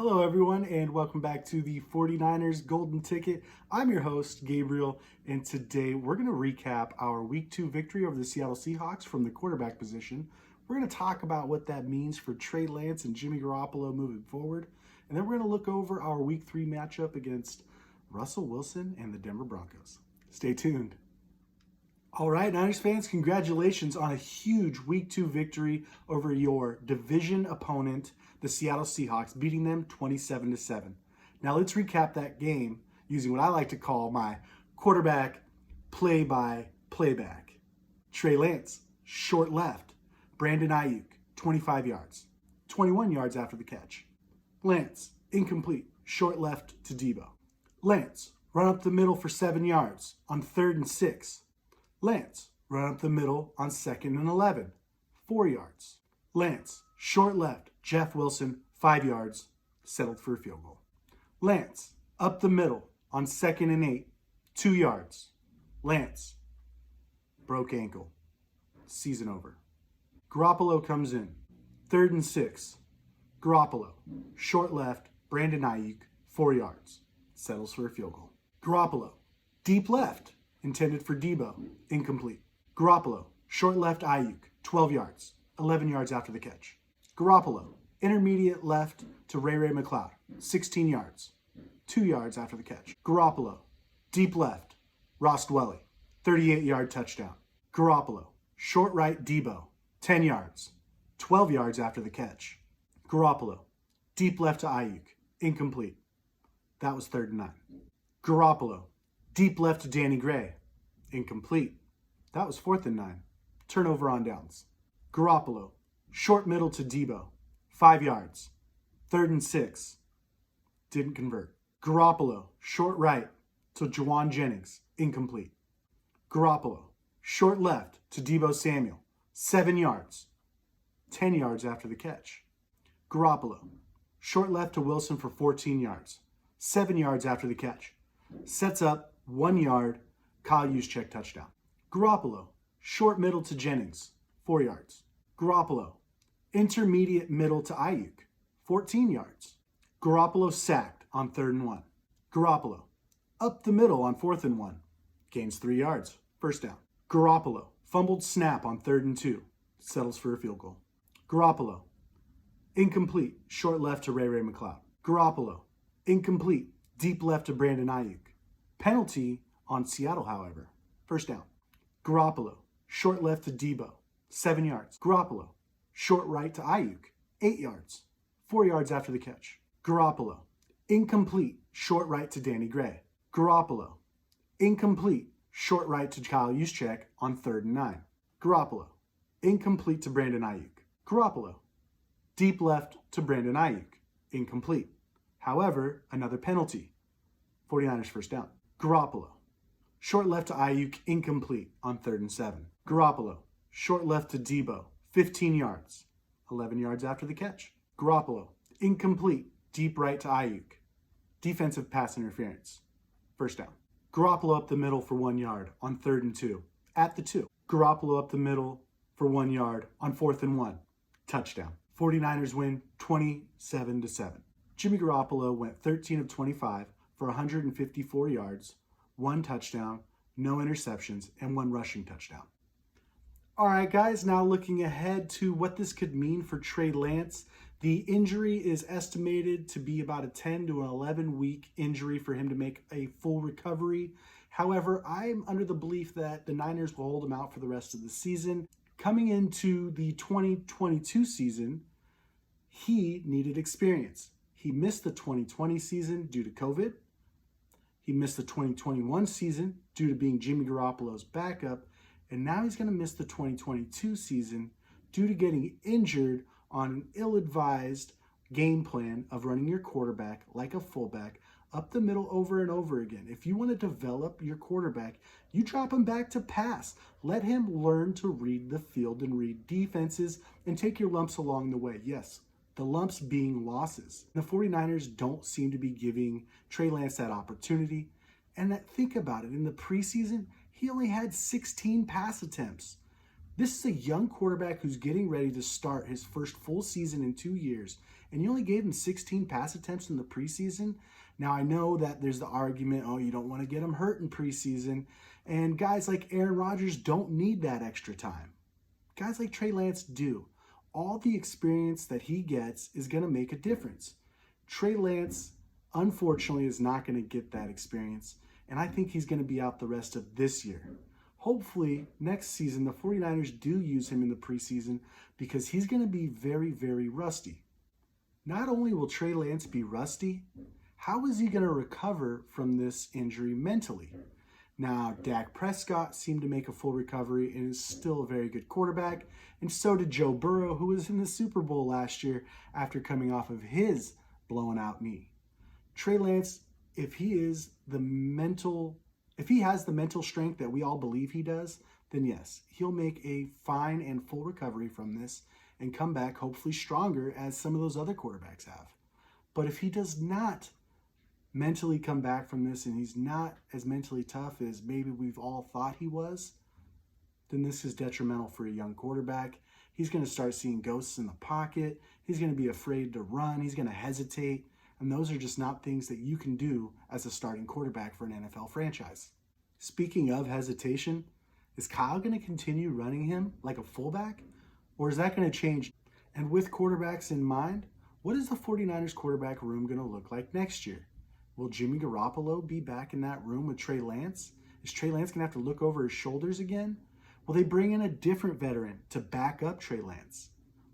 Hello, everyone, and welcome back to the 49ers Golden Ticket. I'm your host, Gabriel, and today we're going to recap our Week 2 victory over the Seattle Seahawks from the quarterback position. We're going to talk about what that means for Trey Lance and Jimmy Garoppolo moving forward, and then we're going to look over our Week 3 matchup against Russell Wilson and the Denver Broncos. Stay tuned. All right, Niners fans, congratulations on a huge Week 2 victory over your division opponent, the Seattle Seahawks, beating them 27-7. Now let's recap that game using what I like to call my quarterback play-by-playback. Trey Lance, short left. Brandon Ayuk, 25 yards. 21 yards after the catch. Lance, incomplete, short left to Debo. Lance, run up the middle for 7 yards on 3rd and 6. Lance, run up the middle on 2nd and 11, 4 yards. Lance, short left, Jeff Wilson, 5 yards, settled for a field goal. Lance, up the middle on 2nd and 8, 2 yards. Lance, broke ankle, season over. Garoppolo comes in, 3rd and 6. Garoppolo, short left, Brandon Ayuk, 4 yards, settles for a field goal. Garoppolo, deep left, intended for Debo, incomplete. Garoppolo, short left Ayuk, 12 yards, 11 yards after the catch. Garoppolo, intermediate left to Ray McCloud, 16 yards, 2 yards after the catch. Garoppolo, deep left, Ross Dwelly, 38-yard touchdown. Garoppolo, short right Debo, 10 yards, 12 yards after the catch. Garoppolo, deep left to Ayuk, incomplete. That was 3rd and 9. Garoppolo, deep left to Danny Gray, incomplete. That was 4th and 9. Turnover on downs. Garoppolo, short middle to Debo, 5 yards, 3rd and 6. Didn't convert. Garoppolo, short right to Juwan Jennings, incomplete. Garoppolo, short left to Debo Samuel, 7 yards, 10 yards after the catch. Garoppolo, short left to Wilson for 14 yards, 7 yards after the catch. Sets up 1 yard, Kyle Juszczyk touchdown. Garoppolo, short middle to Jennings, 4 yards. Garoppolo, intermediate middle to Ayuk, 14 yards. Garoppolo sacked on 3rd and 1. Garoppolo, up the middle on 4th and 1, gains 3 yards, first down. Garoppolo, fumbled snap on 3rd and 2, settles for a field goal. Garoppolo, incomplete, short left to Ray McCloud. Garoppolo, incomplete, deep left to Brandon Ayuk. Penalty on Seattle, however. First down. Garoppolo, short left to Debo, 7 yards. Garoppolo, short right to Ayuk, 8 yards, 4 yards after the catch. Garoppolo, incomplete, short right to Danny Gray. Garoppolo, incomplete, short right to Kyle Juszczyk on 3rd and 9. Garoppolo, incomplete to Brandon Ayuk. Garoppolo, deep left to Brandon Ayuk, incomplete. However, another penalty. 49ers first down. Garoppolo, short left to Ayuk, incomplete on 3rd and 7. Garoppolo, short left to Debo, 15 yards, 11 yards after the catch. Garoppolo, incomplete, deep right to Ayuk. Defensive pass interference. First down. Garoppolo up the middle for 1 yard on 3rd and 2, at the 2. Garoppolo up the middle for 1 yard on 4th and 1, touchdown. 49ers win 27-7. Jimmy Garoppolo went 13 of 25 for 154 yards, 1 touchdown, no interceptions, and 1 rushing touchdown. All right, guys, now looking ahead to what this could mean for Trey Lance. The injury is estimated to be about a 10 to 11 week injury for him to make a full recovery. However, I'm under the belief that the Niners will hold him out for the rest of the season. Coming into the 2022 season, he needed experience. He missed the 2020 season due to COVID. He missed the 2021 season due to being Jimmy Garoppolo's backup. And now he's going to miss the 2022 season due to getting injured on an ill-advised game plan of running your quarterback like a fullback up the middle over and over again. If you want to develop your quarterback, you drop him back to pass. Let him learn to read the field and read defenses and take your lumps along the way. Yes, the lumps being losses. The 49ers don't seem to be giving Trey Lance that opportunity. And think about it, in the preseason, he only had 16 pass attempts. This is a young quarterback who's getting ready to start his first full season in 2 years, and you only gave him 16 pass attempts in the preseason. Now, I know that there's the argument, oh, you don't want to get him hurt in preseason, and guys like Aaron Rodgers don't need that extra time. Guys like Trey Lance do. All the experience that he gets is going to make a difference. Trey Lance, unfortunately, is not going to get that experience, and I think he's going to be out the rest of this year. Hopefully, next season, the 49ers do use him in the preseason because he's going to be very, very rusty. Not only will Trey Lance be rusty, how is he going to recover from this injury mentally? Now, Dak Prescott seemed to make a full recovery and is still a very good quarterback, and so did Joe Burrow, who was in the Super Bowl last year after coming off of his blown out knee. Trey Lance, if he has the mental strength that we all believe he does, then yes, he'll make a fine and full recovery from this and come back hopefully stronger as some of those other quarterbacks have. But if he does not mentally come back from this and he's not as mentally tough as maybe we've all thought he was, then this is detrimental for a young quarterback. He's going to start seeing ghosts in the pocket. He's going to be afraid to run. He's going to hesitate. And those are just not things that you can do as a starting quarterback for an NFL franchise. Speaking of hesitation, is Kyle going to continue running him like a fullback? Or is that going to change? And with quarterbacks in mind, what is the 49ers quarterback room going to look like next year? Will Jimmy Garoppolo be back in that room with Trey Lance? Is Trey Lance going to have to look over his shoulders again? Will they bring in a different veteran to back up Trey Lance?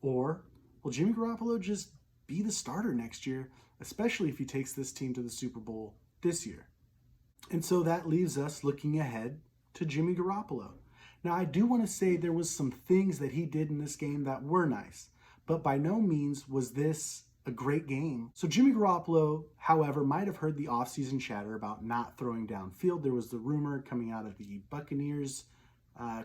Or will Jimmy Garoppolo just be the starter next year, especially if he takes this team to the Super Bowl this year? And so that leaves us looking ahead to Jimmy Garoppolo. Now, I do want to say there was some things that he did in this game that were nice, but by no means was this a great game. So Jimmy Garoppolo, however, might have heard the offseason chatter about not throwing downfield. There was the rumor coming out of the Buccaneers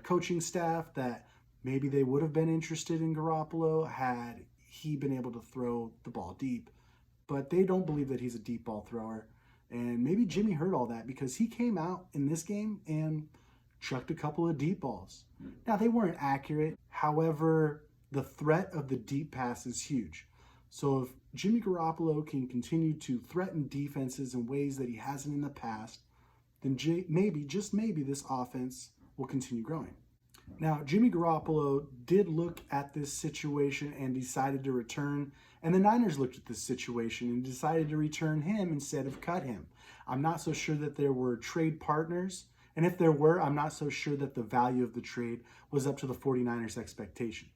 coaching staff that maybe they would have been interested in Garoppolo had he been able to throw the ball deep. But they don't believe that he's a deep ball thrower. And maybe Jimmy heard all that because he came out in this game and chucked a couple of deep balls. Now, they weren't accurate. However, the threat of the deep pass is huge. So if Jimmy Garoppolo can continue to threaten defenses in ways that he hasn't in the past, then maybe, just maybe, this offense will continue growing. Now, Jimmy Garoppolo did look at this situation and decided to return, and the Niners looked at this situation and decided to return him instead of cut him. I'm not so sure that there were trade partners, and if there were, I'm not so sure that the value of the trade was up to the 49ers' expectation.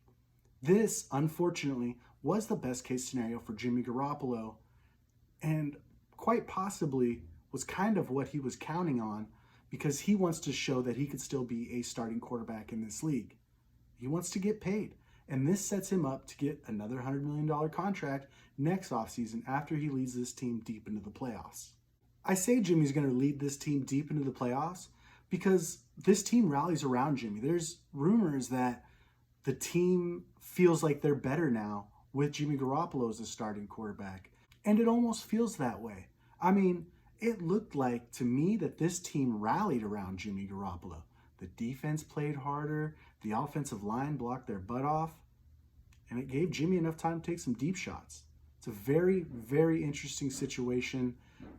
This, unfortunately, was the best case scenario for Jimmy Garoppolo, and quite possibly was kind of what he was counting on because he wants to show that he could still be a starting quarterback in this league. He wants to get paid, and this sets him up to get another $100 million contract next offseason after he leads this team deep into the playoffs. I say Jimmy's going to lead this team deep into the playoffs because this team rallies around Jimmy. There's rumors that the team feels like they're better now with Jimmy Garoppolo as a starting quarterback. And it almost feels that way. I mean, it looked like to me that this team rallied around Jimmy Garoppolo. The defense played harder. The offensive line blocked their butt off. And it gave Jimmy enough time to take some deep shots. It's a very, very interesting situation.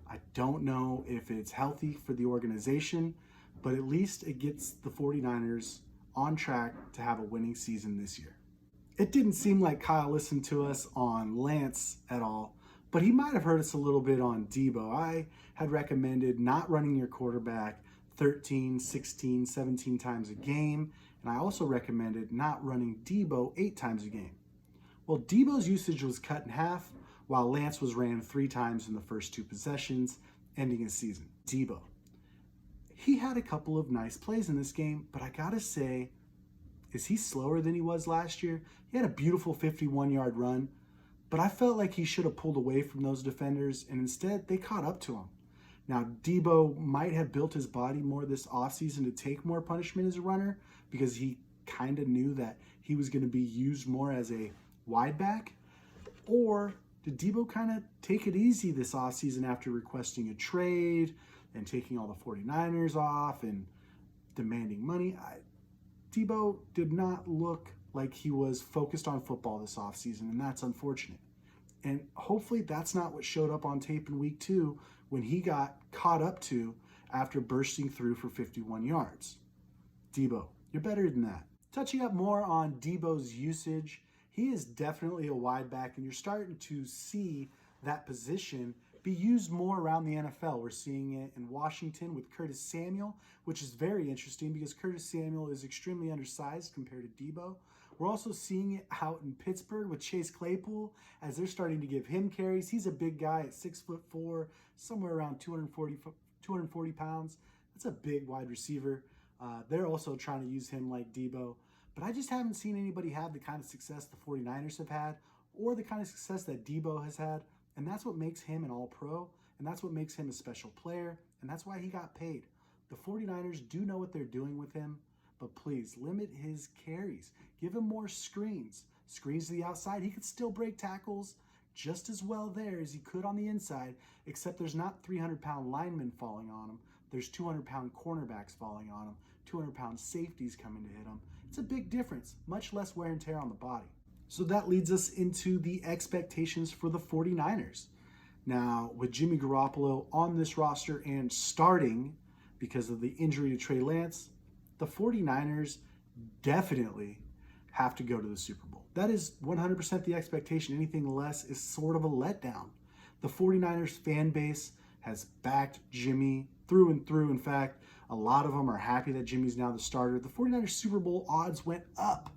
I don't know if it's healthy for the organization, but at least it gets the 49ers on track to have a winning season this year. It didn't seem like Kyle listened to us on Lance at all, but he might have heard us a little bit on Debo. I had recommended not running your quarterback 13, 16, 17 times a game, and I also recommended not running Debo 8 times a game. Well, Debo's usage was cut in half, while Lance was ran 3 times in the first 2 possessions, ending his season. Debo. He had a couple of nice plays in this game, but I gotta say, is he slower than he was last year? He had a beautiful 51-yard run, but I felt like he should have pulled away from those defenders, and instead they caught up to him. Now, Debo might have built his body more this offseason to take more punishment as a runner because he kind of knew that he was going to be used more as a wide back. Or did Debo kind of take it easy this offseason after requesting a trade and taking all the 49ers off and demanding money? Debo did not look like he was focused on football this offseason, and that's unfortunate. And hopefully that's not what showed up on tape in week 2 when he got caught up to after bursting through for 51 yards. Debo, you're better than that. Touching up more on Debo's usage, he is definitely a wide back, and you're starting to see that position be used more around the NFL. We're seeing it in Washington with Curtis Samuel, which is very interesting because Curtis Samuel is extremely undersized compared to Debo. We're also seeing it out in Pittsburgh with Chase Claypool as they're starting to give him carries. He's a big guy at 6'4", somewhere around 240 pounds. That's a big wide receiver. They're also trying to use him like Debo. But I just haven't seen anybody have the kind of success the 49ers have had or the kind of success that Debo has had. And that's what makes him an all-pro, and that's what makes him a special player, and that's why he got paid. The 49ers do know what they're doing with him, but please limit his carries. Give him more screens. Screens to the outside. He could still break tackles just as well there as he could on the inside, except there's not 300-pound linemen falling on him. There's 200-pound cornerbacks falling on him, 200-pound safeties coming to hit him. It's a big difference, much less wear and tear on the body. So that leads us into the expectations for the 49ers. Now, with Jimmy Garoppolo on this roster and starting because of the injury to Trey Lance, the 49ers definitely have to go to the Super Bowl. That is 100% the expectation. Anything less is sort of a letdown. The 49ers fan base has backed Jimmy through and through. In fact, a lot of them are happy that Jimmy's now the starter. The 49ers Super Bowl odds went up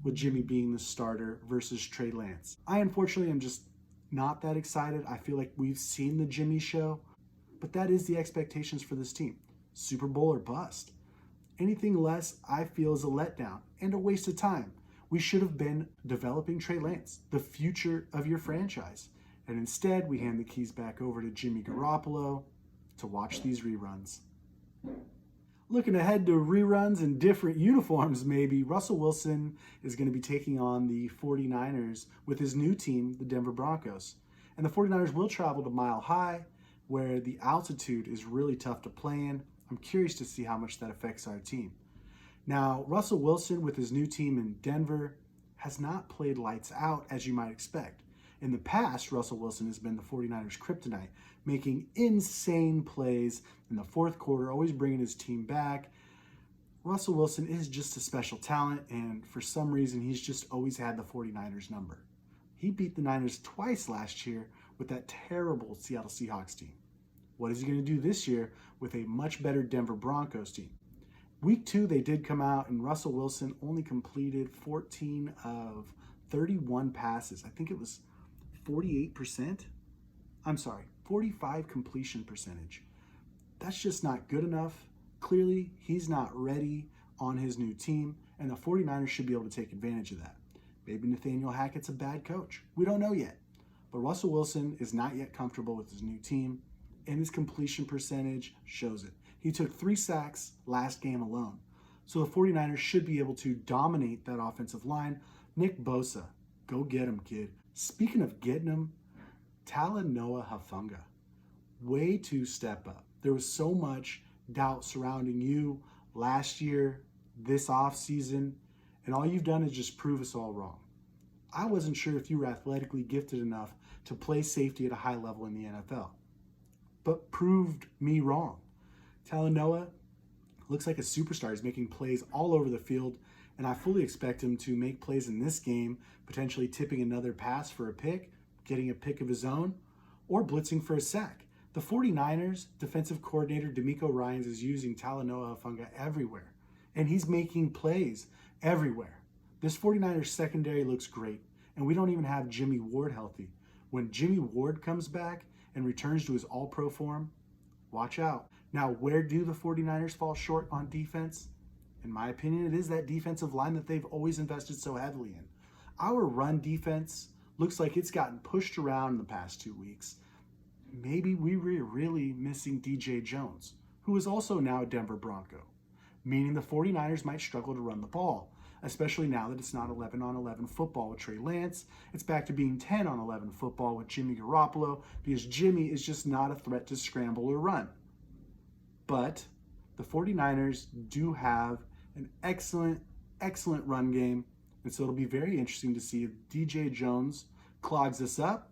with Jimmy being the starter versus Trey Lance. I unfortunately am just not that excited. I feel like we've seen the Jimmy show, but that is the expectations for this team. Super Bowl or bust. Anything less, I feel, is a letdown and a waste of time. We should have been developing Trey Lance, the future of your franchise. And instead, we hand the keys back over to Jimmy Garoppolo to watch these reruns. Looking ahead to reruns and different uniforms maybe, Russell Wilson is going to be taking on the 49ers with his new team, the Denver Broncos. And the 49ers will travel to Mile High, where the altitude is really tough to play in. I'm curious to see how much that affects our team. Now, Russell Wilson with his new team in Denver has not played lights out as you might expect. In the past, Russell Wilson has been the 49ers' kryptonite, making insane plays in the fourth quarter, always bringing his team back. Russell Wilson is just a special talent, and for some reason, he's just always had the 49ers number. He beat the Niners twice last year with that terrible Seattle Seahawks team. What is he going to do this year with a much better Denver Broncos team? Week 2, they did come out, and Russell Wilson only completed 14 of 31 passes. I think it was 45 completion percentage. That's just not good enough. Clearly, he's not ready on his new team, and the 49ers should be able to take advantage of that. Maybe Nathaniel Hackett's a bad coach. We don't know yet. But Russell Wilson is not yet comfortable with his new team, and his completion percentage shows it. He took 3 sacks last game alone. So the 49ers should be able to dominate that offensive line. Nick Bosa, go get him, kid. Speaking of getting him, Talanoa Hufanga, way to step up. There was so much doubt surrounding you last year, this offseason, and all you've done is just prove us all wrong. I wasn't sure if you were athletically gifted enough to play safety at a high level in the NFL, but proved me wrong. Talanoa looks like a superstar. He's making plays all over the field, and I fully expect him to make plays in this game, potentially tipping another pass for a pick, getting a pick of his own, or blitzing for a sack. The 49ers defensive coordinator DeMeco Ryans is using Talanoa Hufanga everywhere, and he's making plays everywhere. This 49ers secondary looks great, and we don't even have Jimmy Ward healthy. When Jimmy Ward comes back and returns to his all-pro form, watch out. Now, where do the 49ers fall short on defense? In my opinion, it is that defensive line that they've always invested so heavily in. Our run defense looks like it's gotten pushed around in the past 2 weeks. Maybe we were really missing DJ Jones, who is also now a Denver Bronco, meaning the 49ers might struggle to run the ball, especially now that it's not 11-on-11 football with Trey Lance. It's back to being 10-on-11 football with Jimmy Garoppolo because Jimmy is just not a threat to scramble or run. But the 49ers do have an excellent run game, and so it'll be very interesting to see if DJ Jones clogs us up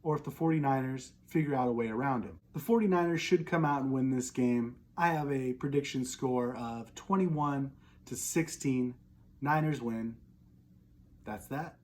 or if the 49ers figure out a way around him. The 49ers should come out and win this game. I have a prediction score of 21-16. Niners win. That's that.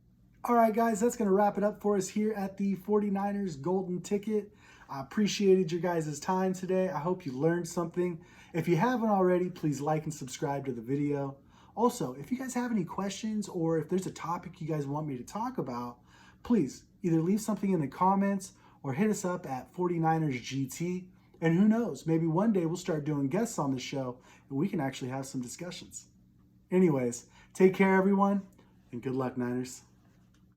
All right, guys, that's going to wrap it up for us here at the 49ers Golden Ticket. I appreciated your guys' time today. I hope you learned something. If you haven't already, please like and subscribe to the video. Also, if you guys have any questions or if there's a topic you guys want me to talk about, please either leave something in the comments or hit us up at 49ers GT. And who knows, maybe one day we'll start doing guests on the show and we can actually have some discussions. Anyways, take care, everyone, and good luck, Niners.